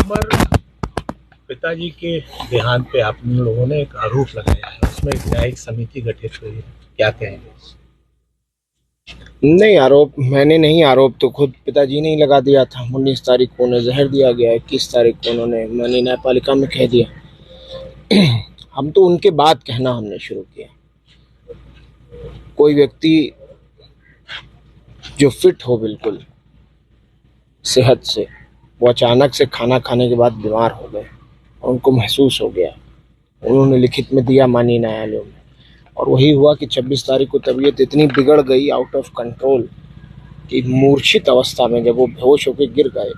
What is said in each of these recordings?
उमर, पिताजी के देहांत पे आप लोगों ने एक आरोप लगाया है, उसमें एक न्यायिक समिति गठित हुई है, क्या कहेंगे? नहीं, आरोप मैंने नहीं, आरोप तो खुद पिताजी ने ही लगा दिया था। 19 तारीख को उन्हें जहर दिया गया, 21 तारीख को उन्होंने मनी न्यायपालिका में कह दिया। हम तो उनके बाद कहना हमने शुरू किया। कोई व्यक्ति जो फिट हो बिल्कुल सेहत से, वो अचानक से खाना खाने के बाद बीमार हो गए और उनको महसूस हो गया, उन्होंने लिखित में दिया माननीय न्यायालयों में, और वही हुआ कि 26 तारीख को तबीयत इतनी बिगड़ गई, आउट ऑफ कंट्रोल, कि मूर्छित अवस्था में जब वो बेहोश होकर गिर गए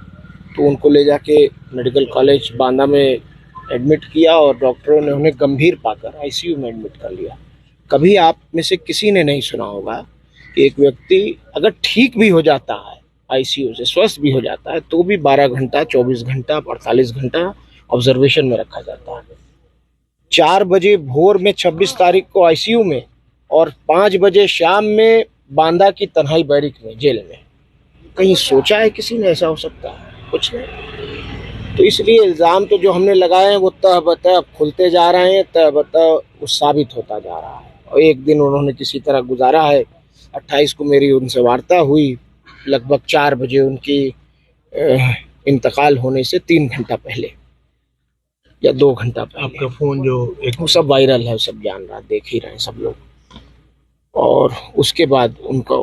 तो उनको ले जाके मेडिकल कॉलेज बांदा में एडमिट किया और डॉक्टरों ने उन्हें गंभीर पाकर आईसीयू में एडमिट कर लिया। कभी आप में से किसी ने नहीं सुना होगा कि एक व्यक्ति अगर ठीक भी हो जाता है, आईसीयू से स्वस्थ भी हो जाता है, तो भी 12 घंटा, 24 घंटा, 48 घंटा ऑब्जर्वेशन में रखा जाता है। 4 बजे भोर में 26 तारीख को आईसीयू में और 5 बजे शाम में बांदा की तन्हाई बैरिक में, जेल में। कहीं सोचा है किसी ने ऐसा हो सकता है? कुछ नहीं। तो इसलिए इल्ज़ाम तो जो हमने लगाए हैं वो तह बतह खुलते जा रहे हैं, तह बतह वो साबित होता जा रहा है। और एक दिन उन्होंने किसी तरह गुजारा है। 28 को मेरी उनसे वार्ता हुई, लगभग 4 बजे उनकी इंतकाल होने से 3 घंटा पहले या 2 घंटा पहले। आपका फोन जो एक वो सब वायरल है, सब जान रहा, देख ही रहे हैं सब लोग। और उसके बाद उनको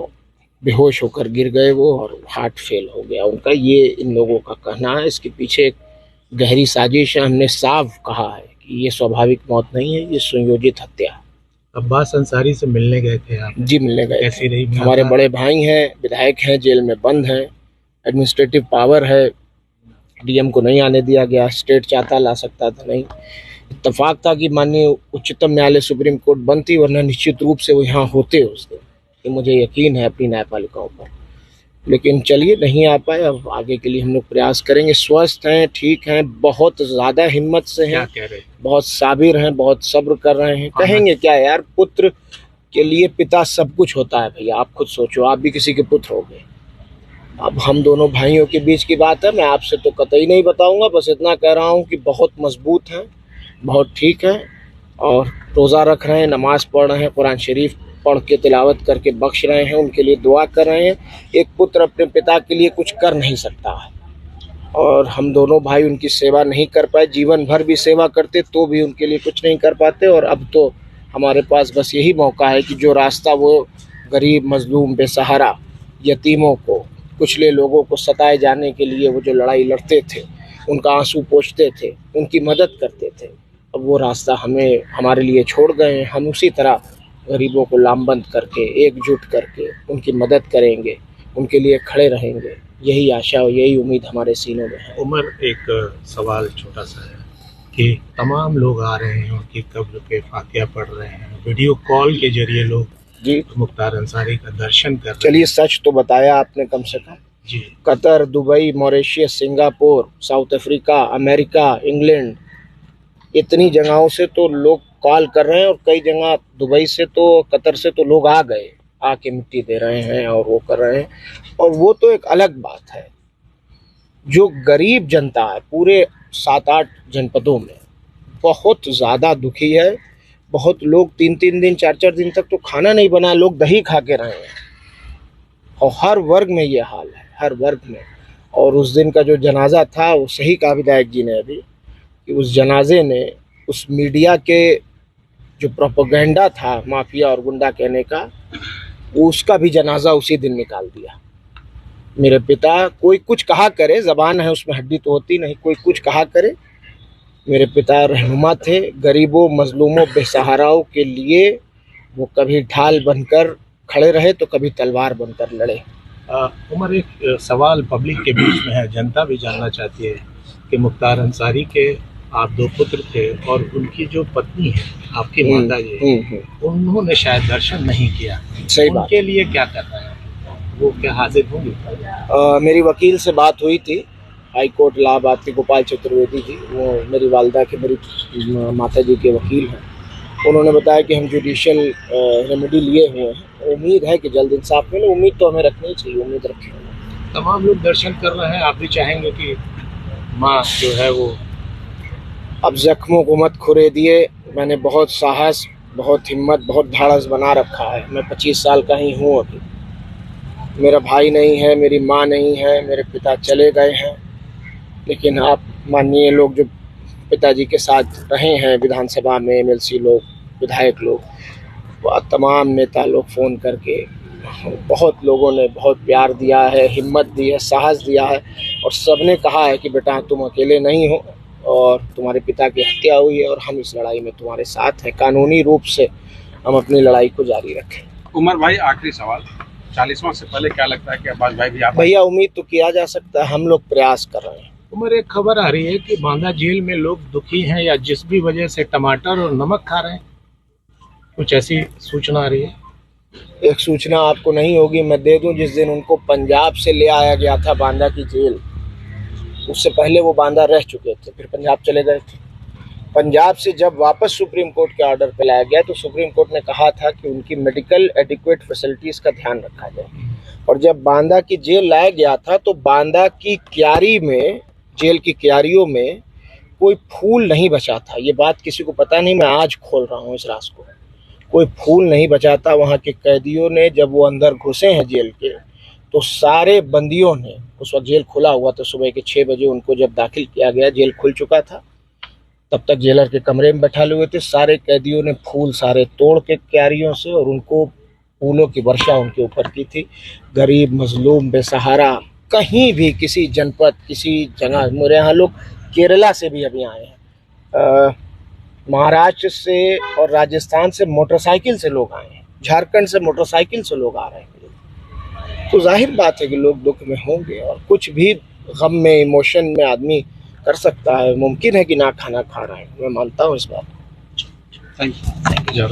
बेहोश होकर गिर गए वो, और हार्ट फेल हो गया उनका, ये इन लोगों का कहना है। इसके पीछे एक गहरी साजिश है। हमने साफ कहा है कि ये स्वाभाविक मौत नहीं है, ये सुनियोजित हत्या है। अब्बास अंसारी से मिलने गए थे आप? जी, मिलने गए। कैसी रही? हमारे बड़े भाई हैं, विधायक हैं, जेल में बंद हैं, एडमिनिस्ट्रेटिव पावर है, डीएम को नहीं आने दिया गया, स्टेट चाहता ला सकता था, नहीं। इत्तेफाक था कि माननीय उच्चतम न्यायालय सुप्रीम कोर्ट बंद थी, वरना निश्चित रूप से वो यहाँ होते उस दिन, कि मुझे यकीन है अपनी न्यायपालिकाओं पर। लेकिन चलिए, नहीं आ पाए। अब आगे के लिए हम लोग प्रयास करेंगे। स्वस्थ हैं, ठीक हैं, बहुत ज़्यादा हिम्मत से हैं, कह रहे? बहुत साबिर हैं, बहुत सब्र कर रहे हैं। कहेंगे क्या यार, पुत्र के लिए पिता सब कुछ होता है भैया। आप खुद सोचो, आप भी किसी के पुत्र हो गए। अब हम दोनों भाइयों के बीच की बात है, मैं आपसे तो कतई नहीं बताऊंगा, बस इतना कह रहा हूँ कि बहुत मजबूत हैं, बहुत ठीक हैं, और रोज़ा रख रहे हैं, नमाज पढ़ रहे हैं, कुरान शरीफ पढ़ के तिलावत करके बख्श रहे हैं, उनके लिए दुआ कर रहे हैं। एक पुत्र अपने पिता के लिए कुछ कर नहीं सकता है, और हम दोनों भाई उनकी सेवा नहीं कर पाए। जीवन भर भी सेवा करते तो भी उनके लिए कुछ नहीं कर पाते, और अब तो हमारे पास बस यही मौका है कि जो रास्ता वो गरीब, मजलूम, बेसहारा, यतीमों को, कुचले लोगों को सताए जाने के लिए वो जो लड़ाई लड़ते थे, उनका आंसू पोंछते थे, उनकी मदद करते थे, अब वो रास्ता हमें हमारे लिए छोड़ गए हैं। हम उसी तरह गरीबों को लामबंद करके, एकजुट करके उनकी मदद करेंगे, उनके लिए खड़े रहेंगे। यही आशा और यही उम्मीद हमारे सीनों में है। उमर, एक सवाल छोटा सा है कि तमाम लोग आ रहे हैं, उनकी कब्र पे फातिहा पढ़ रहे हैं, वीडियो कॉल के जरिए लोग जी मुख्तार अंसारी का दर्शन कर रहे हैं। चलिए, सच तो बताया आपने कम से कम। जी, Qatar, Dubai, Mauritius, Singapore, South Africa, America, England, इतनी जगहों से तो लोग कॉल कर रहे हैं, और कई जगह दुबई से तो, कतर से तो लोग आ गए, आके मिट्टी दे रहे हैं और वो कर रहे हैं। और वो तो एक अलग बात है। जो गरीब जनता है पूरे 7-8 जनपदों में, बहुत ज़्यादा दुखी है। बहुत लोग 3-3 दिन, 4-4 दिन तक तो खाना नहीं बना, लोग दही खा के रहे हैं। और हर वर्ग में ये हाल है, हर वर्ग में। और उस दिन का जो जनाजा था, वो सही कहा विधायक जी ने अभी, कि उस जनाजे ने उस मीडिया के जो प्रोपेगेंडा था माफिया और गुंडा कहने का, उसका भी जनाजा उसी दिन निकाल दिया। मेरे पिता, कोई कुछ कहा करे, ज़बान है उसमें हड्डी तो होती नहीं, कोई कुछ कहा करे, मेरे पिता रहनुमा थे। गरीबों, मजलूमों, बेसहाराओं के लिए वो कभी ढाल बनकर खड़े रहे तो कभी तलवार बनकर लड़े। उमर, एक सवाल पब्लिक के बीच में है, जनता भी जानना चाहती है कि मुख्तार अंसारी के आप 2 पुत्र थे, और उनकी जो पत्नी है, आपकी माता जी, उन्होंने शायद दर्शन नहीं किया। सही बात। उनके लिए क्या करना है, वो क्या हाजिर होंगे? मेरी वकील से बात हुई थी, हाई कोर्ट इलाहाबाद की गोपाल चतुर्वेदी जी, वो मेरी वालदा के, मेरी माता जी के वकील हैं। उन्होंने बताया कि हम जुडिशियल रेमेडी लिए हुए हैं, उम्मीद है कि जल्द इंसाफ मिले। उम्मीद तो हमें रखनी चाहिए, उम्मीद रखें। तमाम लोग दर्शन कर रहे हैं, आप भी चाहेंगे कि माँ जो है वो। अब जख्मों को मत खुरेदिए। मैंने बहुत साहस, बहुत हिम्मत, बहुत धाड़स बना रखा है। मैं 25 साल का ही हूँ अभी। मेरा भाई नहीं है, मेरी माँ नहीं है, मेरे पिता चले गए हैं। लेकिन आप मानिए, लोग जो पिताजी के साथ रहे हैं विधानसभा में, एमएलसी लोग, विधायक लोग, वो तमाम नेता लोग फ़ोन करके, बहुत लोगों ने बहुत प्यार दिया है, हिम्मत दी है, साहस दिया है, और सबने कहा है कि बेटा तुम अकेले नहीं हो और तुम्हारे पिता की हत्या हुई है और हम इस लड़ाई में तुम्हारे साथ हैं। कानूनी रूप से हम अपनी लड़ाई को जारी रखें। उमर भाई, आखिरी सवाल, 40वां से पहले क्या लगता है कि अब्बास भाई भी आप? भैया, उम्मीद तो किया जा सकता है, हम लोग प्रयास कर रहे हैं। उमर, एक खबर आ रही है कि बांदा जेल में लोग दुखी हैं या जिस भी वजह से टमाटर और नमक खा रहे हैं, कुछ ऐसी सूचना आ रही है। एक सूचना आपको नहीं होगी, मैं दे दूं। जिस दिन उनको पंजाब से ले आया गया था बांदा की जेल, उससे पहले वो बांदा रह चुके थे, फिर पंजाब चले गए थे। पंजाब से जब वापस सुप्रीम कोर्ट के ऑर्डर पे लाया गया तो सुप्रीम कोर्ट ने कहा था कि उनकी मेडिकल एडिक्वेट फैसिलिटीज़ का ध्यान रखा जाए। और जब बांदा की जेल लाया गया था तो बांदा की क्यारी में, जेल की क्यारियों में कोई फूल नहीं बचा था। ये बात किसी को पता नहीं, मैं आज खोल रहा हूँ इस राज को। कोई फूल नहीं बचा था। वहाँ के कैदियों ने, जब वो अंदर घुसे हैं जेल के, तो सारे बंदियों ने, उस वक्त जेल खुला हुआ था, सुबह के 6 बजे उनको जब दाखिल किया गया, जेल खुल चुका था, तब तक जेलर के कमरे में बैठा हुए थे। सारे कैदियों ने फूल सारे तोड़ के क्यारियों से, और उनको फूलों की वर्षा उनके ऊपर की थी। गरीब, मजलूम, बेसहारा, कहीं भी किसी जनपद, किसी जगह, मेरे यहाँ लोग केरला से भी अभी आए हैं, महाराष्ट्र से और राजस्थान से मोटरसाइकिल से लोग आए हैं, झारखंड से मोटरसाइकिल से लोग आ रहे हैं। तो जाहिर बात है कि लोग दुख में होंगे, और कुछ भी गम में, इमोशन में आदमी कर सकता है। मुमकिन है कि ना खाना खा रहे हैं, मैं मानता हूँ इस बात को। Thank you.